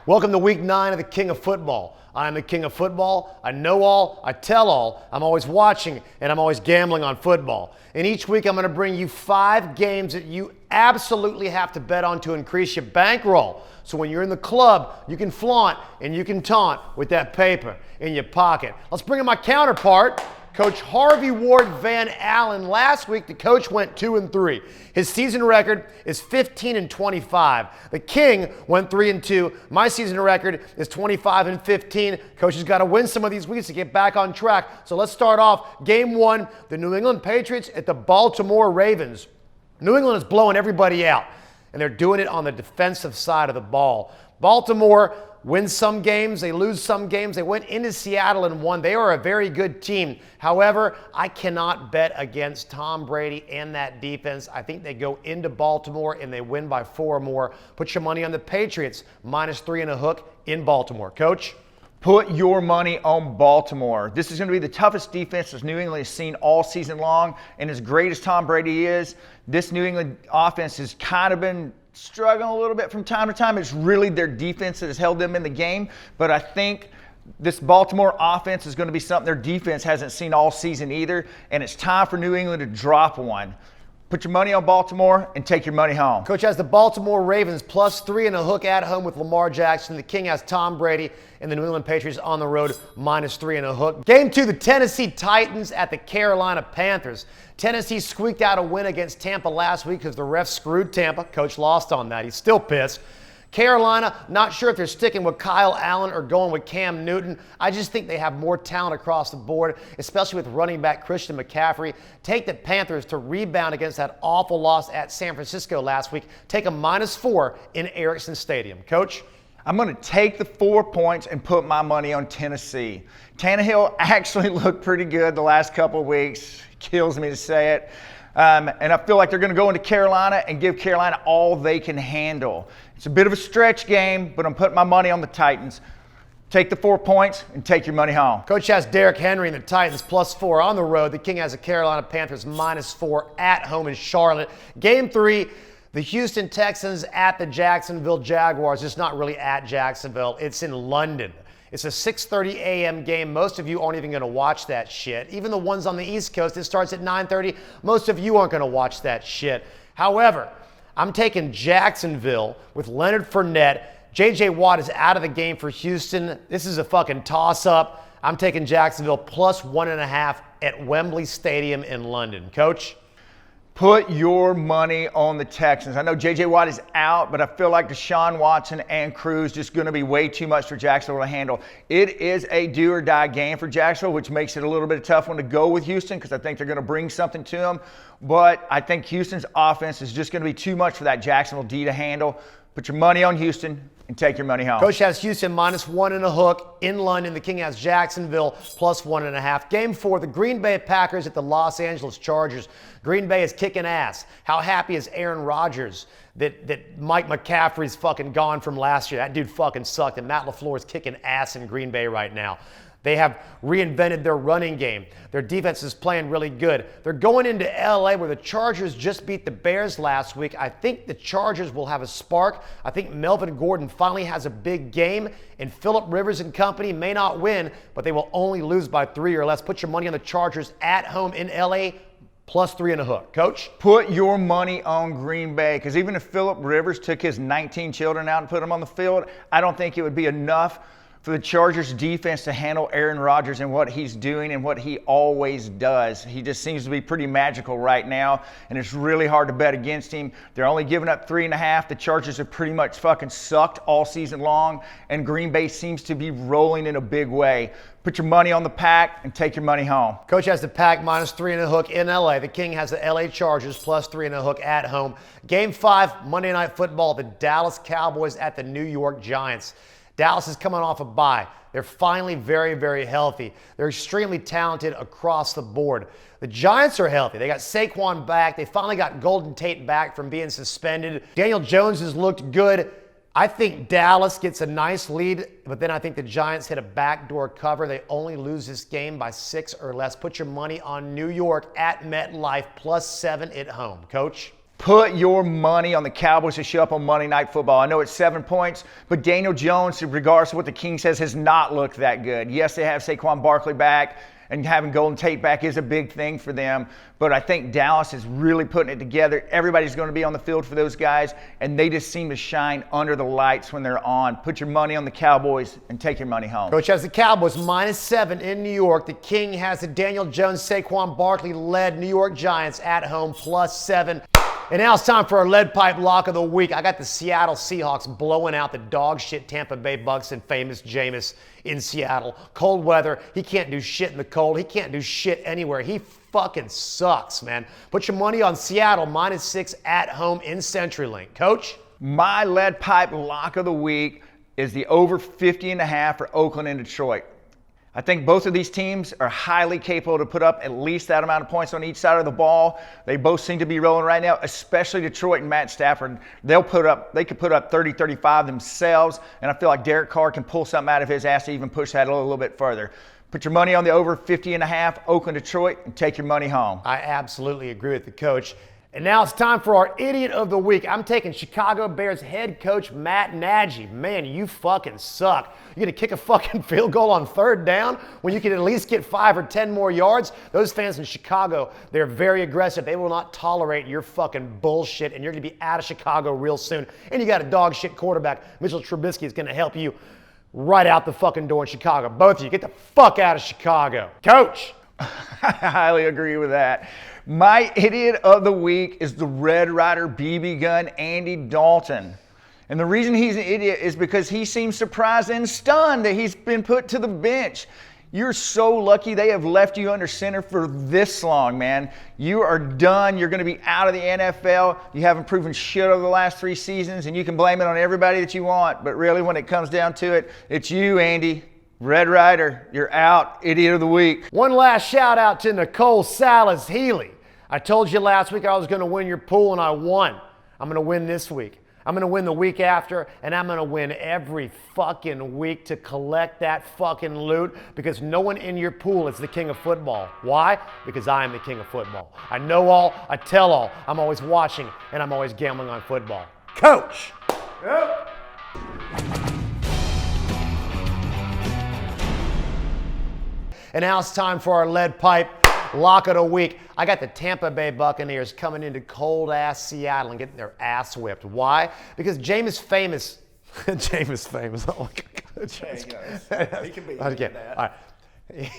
Welcome to week 9 of the King of Football. I'm the King of Football. I know all, I tell all. I'm always watching, and I'm always gambling on football. And each week I'm going to bring you 5 games that you absolutely have to bet on to increase your bankroll. So when you're in the club, you can flaunt and you can taunt with that paper in your pocket. Let's bring in my counterpart, Coach Harvey Ward Van Allen. Last week, the coach went 2-3. His season record is 15-25. The King went 3-2. My season record is 25-15. Coach has got to win some of these weeks to get back on track. So let's start off game 1, the New England Patriots at the Baltimore Ravens. New England is blowing everybody out, and they're doing it on the defensive side of the ball. Baltimore wins some games, they lose some games. They went into Seattle and won. They are a very good team. However, I cannot bet against Tom Brady and that defense. I think they go into Baltimore and they win by 4 or more. Put your money on the Patriots, -3 and a hook in Baltimore. Coach? Put your money on Baltimore. This is going to be the toughest defense that New England has seen all season long. And as great as Tom Brady is, this New England offense has kind of been struggling a little bit from time to time. It's really their defense that has held them in the game. But I think this Baltimore offense is going to be something their defense hasn't seen all season either. And it's time for New England to drop one. Put your money on Baltimore and take your money home. Coach has the Baltimore Ravens +3 and a hook at home with Lamar Jackson. The King has Tom Brady and the New England Patriots on the road -3 and a hook. Game 2, the Tennessee Titans at the Carolina Panthers. Tennessee squeaked out a win against Tampa last week because the refs screwed Tampa. Coach lost on that. He's still pissed. Carolina, not sure if they're sticking with Kyle Allen or going with Cam Newton. I just think they have more talent across the board, especially with running back Christian McCaffrey. Take the Panthers to rebound against that awful loss at San Francisco last week. Take a -4 in Ericsson Stadium. Coach? I'm going to take the 4 points and put my money on Tennessee. Tannehill actually looked pretty good the last couple of weeks. Kills me to say it. And I feel like they're going to go into Carolina and give Carolina all they can handle. It's a bit of a stretch game, but I'm putting my money on the Titans. Take the 4 points and take your money home. Coach has Derrick Henry and the Titans +4 on the road. The King has the Carolina Panthers -4 at home in Charlotte. Game 3, the Houston Texans at the Jacksonville Jaguars. It's not really at Jacksonville. It's in London. It's a 6:30 a.m. game. Most of you aren't even going to watch that shit. Even the ones on the East Coast, it starts at 9:30. Most of you aren't going to watch that shit. However, I'm taking Jacksonville with Leonard Fournette. J.J. Watt is out of the game for Houston. This is a fucking toss-up. I'm taking Jacksonville +1.5 at Wembley Stadium in London. Coach? Put your money on the Texans. I know J.J. Watt is out, but I feel like Deshaun Watson and Cruz just going to be way too much for Jacksonville to handle. It is a do-or-die game for Jacksonville, which makes it a little bit of a tough one to go with Houston because I think they're going to bring something to them. But I think Houston's offense is just going to be too much for that Jacksonville D to handle. Put your money on Houston and take your money home. Coach has Houston -1 and a hook in London. The King has Jacksonville +1.5. Game 4, the Green Bay Packers at the Los Angeles Chargers. Green Bay is kicking ass. How happy is Aaron Rodgers that Mike McCaffrey's fucking gone from last year? That dude fucking sucked, and Matt LaFleur is kicking ass in Green Bay right now. They have reinvented their running game. Their defense is playing really good. They're going into LA where the Chargers just beat the Bears last week. I think the Chargers will have a spark. I think Melvin Gordon finally has a big game, and Phillip Rivers and company may not win, but they will only lose by 3 or less. Put your money on the Chargers at home in LA, +3 and a hook. Coach? Put your money on Green Bay, because even if Phillip Rivers took his 19 children out and put them on the field, I don't think it would be enough for the Chargers defense to handle Aaron Rodgers and what he's doing and what he always does. He just seems to be pretty magical right now, and it's really hard to bet against him. They're only giving up 3.5. The Chargers have pretty much fucking sucked all season long, and Green Bay seems to be rolling in a big way. Put your money on the Pack and take your money home. Coach has the Pack -3 and a hook in LA. The King has the LA Chargers +3 and a hook at home. Game 5, Monday Night Football, the Dallas Cowboys at the New York Giants. Dallas is coming off a bye. They're finally very, very healthy. They're extremely talented across the board. The Giants are healthy. They got Saquon back. They finally got Golden Tate back from being suspended. Daniel Jones has looked good. I think Dallas gets a nice lead, but then I think the Giants hit a backdoor cover. They only lose this game by 6 or less. Put your money on New York at MetLife +7 at home. Coach? Put your money on the Cowboys to show up on Monday Night Football. I know it's 7 points, but Daniel Jones, regardless of what the King says, has not looked that good. Yes, they have Saquon Barkley back, and having Golden Tate back is a big thing for them. But I think Dallas is really putting it together. Everybody's going to be on the field for those guys, and they just seem to shine under the lights when they're on. Put your money on the Cowboys and take your money home. Coach has the Cowboys -7 in New York. The King has the Daniel Jones, Saquon Barkley-led New York Giants at home +7. And now it's time for our lead pipe lock of the week. I got the Seattle Seahawks blowing out the dog shit Tampa Bay Bucks and famous Jameis in Seattle. Cold weather. He can't do shit in the cold. He can't do shit anywhere. He fucking sucks, man. Put your money on Seattle -6 at home in CenturyLink. Coach? My lead pipe lock of the week is the over 50.5 for Oakland and Detroit. I think both of these teams are highly capable to put up at least that amount of points on each side of the ball. They both seem to be rolling right now, especially Detroit and Matt Stafford. They could put up 30, 35 themselves, and I feel like Derek Carr can pull something out of his ass to even push that a little bit further. Put your money on the over 50.5, Oakland, Detroit, and take your money home. I absolutely agree with the coach. And now it's time for our Idiot of the Week. I'm taking Chicago Bears head coach Matt Nagy. Man, you fucking suck. You're going to kick a fucking field goal on 3rd down when you can at least get 5 or 10 more yards? Those fans in Chicago, they're very aggressive. They will not tolerate your fucking bullshit, and you're going to be out of Chicago real soon. And you got a dog shit quarterback. Mitchell Trubisky is going to help you right out the fucking door in Chicago. Both of you, get the fuck out of Chicago. Coach! I highly agree with that. My idiot of the week is the Red Ryder BB gun, Andy Dalton. And the reason he's an idiot is because he seems surprised and stunned that he's been put to the bench. You're so lucky they have left you under center for this long, man. You are done. You're going to be out of the NFL. You haven't proven shit over the last 3 seasons, and you can blame it on everybody that you want. But really, when it comes down to it, it's you, Andy. Red Ryder, you're out. Idiot of the week. One last shout out to Nicole Salas Healy. I told you last week I was going to win your pool, and I won. I'm going to win this week. I'm going to win the week after, and I'm going to win every fucking week to collect that fucking loot, because no one in your pool is the king of football. Why? Because I am the king of football. I know all, I tell all. I'm always watching, and I'm always gambling on football. Coach! Yep. And now it's time for our lead pipe lock of the week. I got the Tampa Bay Buccaneers coming into cold-ass Seattle and getting their ass whipped. Why? Because Jameis famous. Jameis famous. Oh, my God. There he goes. He can be that. All right.